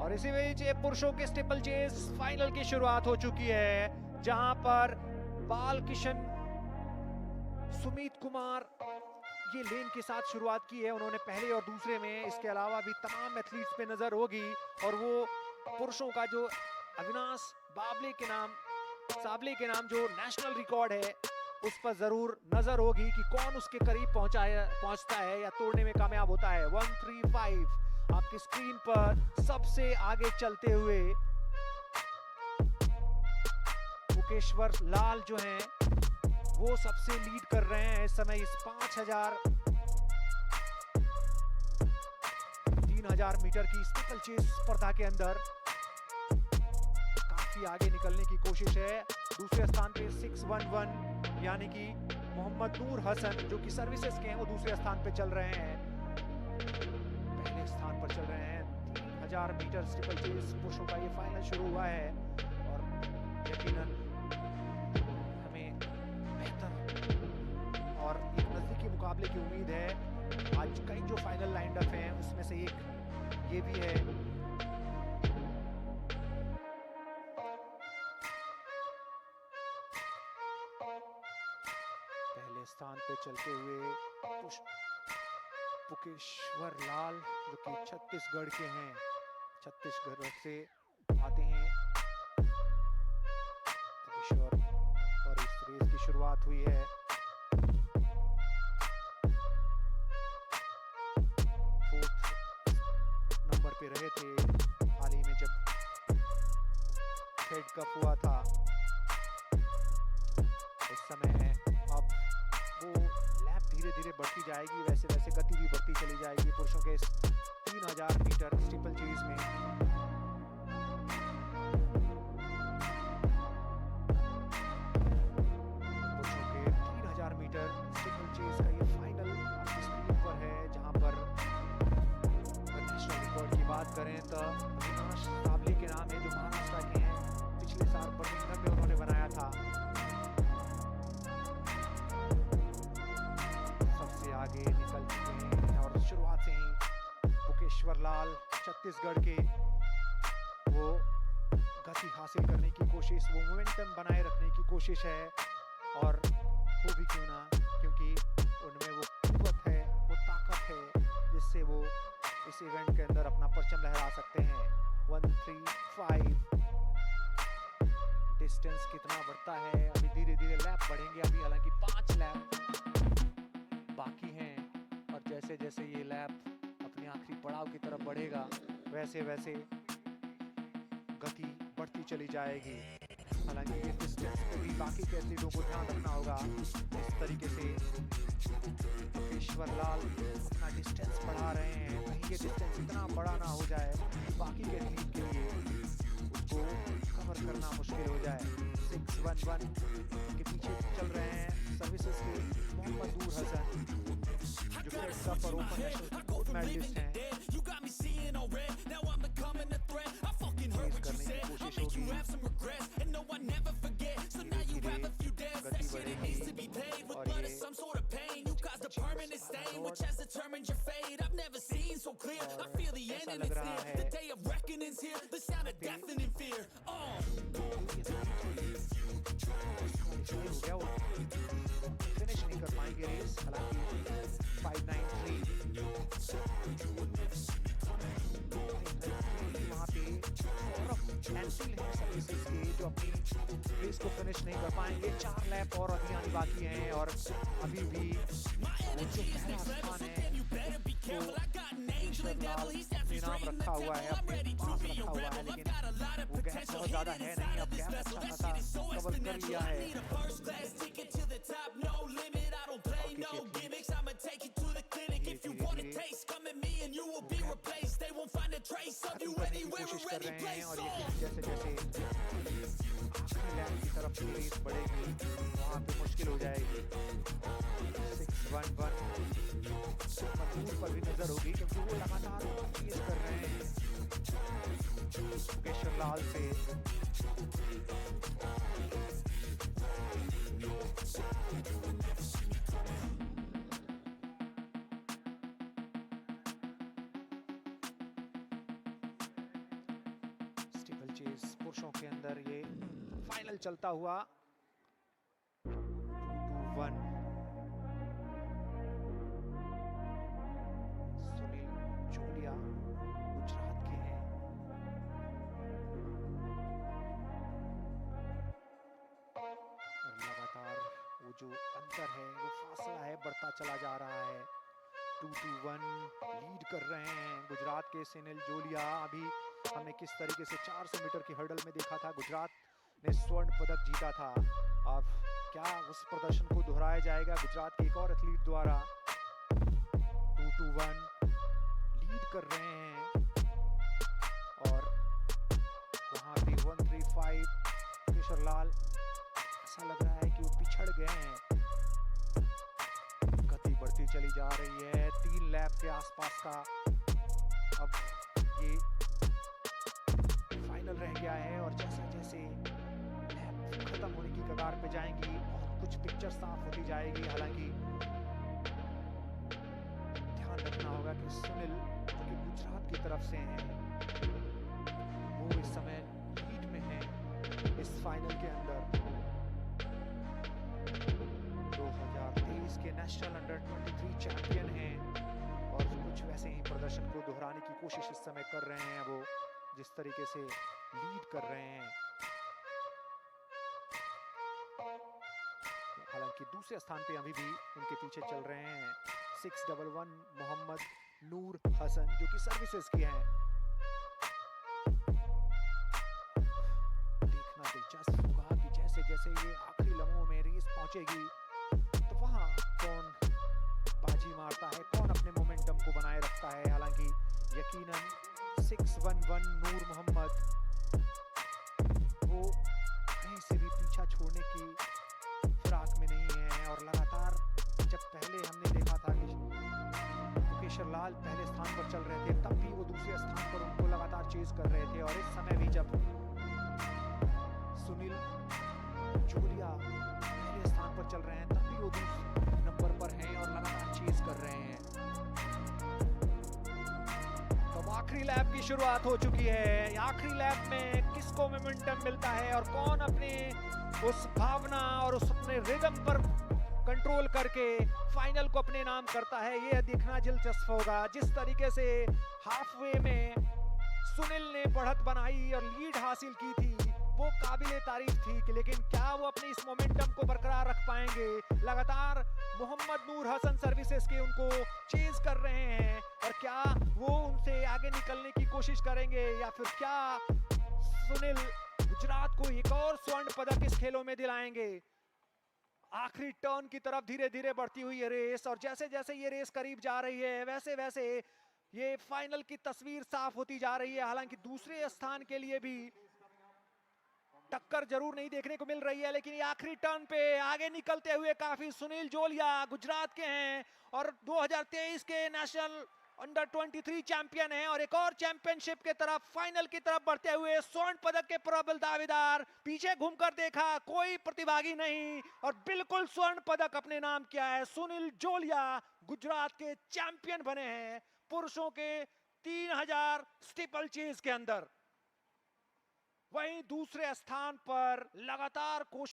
और इसी बीच पुरुषों के स्टीपल चेस फाइनल की शुरुआत हो चुकी है, जहां पर बाल किशन सुमित कुमार ये लेन के साथ शुरुआत की है। उन्होंने पहले और दूसरे में, इसके अलावा भी तमाम एथलीट्स पे नजर होगी और वो पुरुषों का जो अविनाश साबले के नाम जो नेशनल रिकॉर्ड है उस पर जरूर नजर होगी कि कौन उसके करीब पहुंचता है या तोड़ने में कामयाब होता है। 135 आपकी स्क्रीन पर सबसे आगे चलते हुए मुकेश्वर लाल जो हैं वो सबसे लीड कर रहे हैं इस समय इस 3000 मीटर की स्टीपल चेस स्पर्धा के अंदर। काफी आगे निकलने की कोशिश है। दूसरे स्थान पे 611 यानी कि मोहम्मद नूर हसन जो कि सर्विसेज के हैं वो दूसरे स्थान पे चल रहे हैं। पहले स्थान पर चल रहे हैं। 3000 मीटर स्टीपल चेस पुरुषों का ये फाइनल शुरू हुआ है और यकीनन हमें बेहतर और एक नजदीकी मुकाबले की उम्मीद है। आज कई जो फाइनल लाइंड अप हैं उसमें से एक ये भी है। पहले स्थान पे चलते हुए मुकेश्वर लाल जो कि छत्तीसगढ़ के हैं, छत्तीसगढ़ से आते हैं मुकेश्वर। और इस रेस की शुरुआत हुई है। फोर्थ नंबर पे रहे थे हाल ही में जब फेड कप हुआ था। इस समय अब वो लैप धीरे धीरे बढ़ती जाएगी, वैसे वैसे गति भी बढ़ती चली जाएगी पुरुषों के 3000 मीटर स्टीपल चेस में। पुरुषों के 3000 मीटर स्टीपल चेस का ये फाइनल आपकी स्क्रीन पर है, जहां पर नेशनल रिकॉर्ड की बात करें तो अविनाश साबले के नाम है जो महाराष्ट्र के हैं। पिछले साल बर्मिंघम में उन्होंने बनाया था। आगे निकल चुके हैं और शुरुआत से ही मुकेश्वर लाल छत्तीसगढ़ के वो गति हासिल करने की कोशिश, वो मोमेंटम बनाए रखने की कोशिश है। और वो भी क्यों ना, क्योंकि उनमें वो कुव्वत है, वो ताकत है जिससे वो इस इवेंट के अंदर अपना परचम लहरा सकते हैं। 135 डिस्टेंस कितना बढ़ता है, अभी धीरे धीरे लैप बढ़ेंगे। अभी हालांकि 5 लैप बाकी हैं और जैसे जैसे ये लैप अपने आखिरी पड़ाव की तरफ बढ़ेगा वैसे वैसे गति बढ़ती चली जाएगी। हालांकि ये डिस्टेंस पे भी बाकी के एथलीटों को ध्यान रखना होगा। इस तरीके से मुकेश्वर लाल अपना डिस्टेंस बढ़ा रहे हैं, कहीं ये डिस्टेंस इतना बड़ा ना हो जाए बाकी के एथलीट के लिए उसको कवर करना मुश्किल हो जाए। 611 के पीछे चल रहे हैं सर्विसेज के मोहम्मद नूर हसन जो फेड कप और ओपन नेशनल मेडलिस्ट हैं। रेस करने की कोशिश होगी, गति बढ़ेगी और ये ऐसा लग रहा है फिनिश नहीं कर पाएंगे रेस। हालांकि 593 वहाँ पे एंसिल है सर्विसेज के जो अपनी रेस को फिनिश नहीं कर पाएंगे। 4 लैप और अभी आनी बाकी हैं और अभी भी वो जो पहला स्थान है अपने नाम रखा हुआ है, अपने पास रखा हुआ है, लेकिन वो गैप बहुत ज्यादा है नहीं। अब गैप अच्छा खासा कवर कर लिया है। कोशिश कर रहे हैं और ये जैसे जैसे आखिरी लैप की तरफ रेस बढ़ेगी वहाँ पे मुश्किल हो जाएगी। 611 दूर पर भी नजर होगी क्योंकि वो लगातार तेज कर रहे हैं मुकेश्वर लाल से। फाइनल चलता हुआ 2-1। सुनील जोलिया गुजरात के हैं। और लगातार वो जो अंतर है, वो फासला है, बढ़ता चला जा रहा है। 2-1 लीड कर रहे हैं गुजरात के सुनील जोलिया। अभी हमने किस तरीके से 400 मीटर की हर्डल में देखा था, गुजरात ने स्वर्ण पदक जीता था। अब क्या उस प्रदर्शन को दोहराया जाएगा गुजरात के एक और एथलीट द्वारा? 2-1 लीड कर रहे हैं। और वहां पे 135 केशरलाल, ऐसा लग रहा है कि वो पिछड़ गए हैं। गति बढ़ती चली जा रही है, 3 लैप के आसपास का अब ये फाइनल रह गया है। और जैसे जैसे लैप खत्म होने की कगार पे जाएंगी, कुछ पिक्चर साफ होती जाएगी। हालांकि ध्यान रखना होगा कि सुनील जो कि गुजरात की तरफ से हैं, वो इस समय लीड में हैं इस फाइनल के अंदर। 2023 के नेशनल अंडर 23 चैंपियन हैं और कुछ वैसे ही प्रदर्शन को दोहराने की कोशिश इस समय कर रहे हैं, वो जिस तरीके से लीड कर रहे हैं। हालांकि दूसरे स्थान पे अभी भी उनके पीछे चल रहे हैं 611 मोहम्मद नूर हसन, जो कि सर्विसेज के हैं। देखना दिलचस्प होगा कि जैसे जैसे ये आखिरी लम्हों में रेस पहुंचेगी, तो वहां कौन बाजी मारता है, कौन अपने मोमेंटम को बनाए रखता है। हालांकि यकीनन 611 नूर मोहम्मद वो कहीं से भी पीछा छोड़ने की फिराक में नहीं है। और लगातार जब पहले हमने देखा था कि केशरलाल पहले स्थान पर चल रहे थे, तब भी वो दूसरे स्थान पर उनको लगातार चेज कर रहे थे। और इस समय भी जब सुनील जोलिया पहले स्थान पर चल रहे हैं, तब भी वो दूसरे नंबर पर हैं और लगातार चेज कर रहे हैं। तो आखिरी लैप की शुरुआत हो चुकी है। आखिरी लैप में किसको मोमेंटम मिलता है और कौन अपने उस भावना और उस अपने रिदम पर कंट्रोल करके फाइनल को अपने नाम करता है, ये देखना दिलचस्प होगा। जिस तरीके से हाफ वे में सुनील ने बढ़त बनाई और लीड हासिल की थी, वो काबिले तारीफ थी। लेकिन क्या वो अपनी इस मोमेंटम को बरकरार रख पाएंगे? लगातार मोहम्मद नूर हसन सर्विसेज के उनको चेज कर रहे हैं, और क्या वो उनसे आगे निकलने की कोशिश करेंगे, या फिर क्या सुनील गुजरात को एक और स्वर्ण पदक इस खेलों में दिलाएंगे? आखिरी टर्न की तरफ धीरे धीरे बढ़ती हुई है रेस, और जैसे जैसे ये रेस करीब जा रही है, वैसे वैसे ये फाइनल की तस्वीर साफ होती जा रही है। हालांकि दूसरे स्थान के लिए भी टक्कर जरूर नहीं देखने को मिल रही है, लेकिन ये आखिरी टर्न पे आगे निकलते हुए काफी सुनील जोलिया गुजरात के हैं और 2023 के नेशनल अंडर 23 चैंपियन हैं, और एक और चैंपियनशिप के तरफ, फाइनल की तरफ बढ़ते हुए स्वर्ण पदक के प्रबल दावेदार। पीछे घूमकर देखा, कोई प्रतिभागी नहीं, और बिल्कुल स्वर्ण पदक अपने नाम किया है। सुनील जोलिया गुजरात के चैंपियन बने हैं पुरुषों के 3000 स्टीपल चेज के अंदर। वहीं दूसरे स्थान पर लगातार कोशिश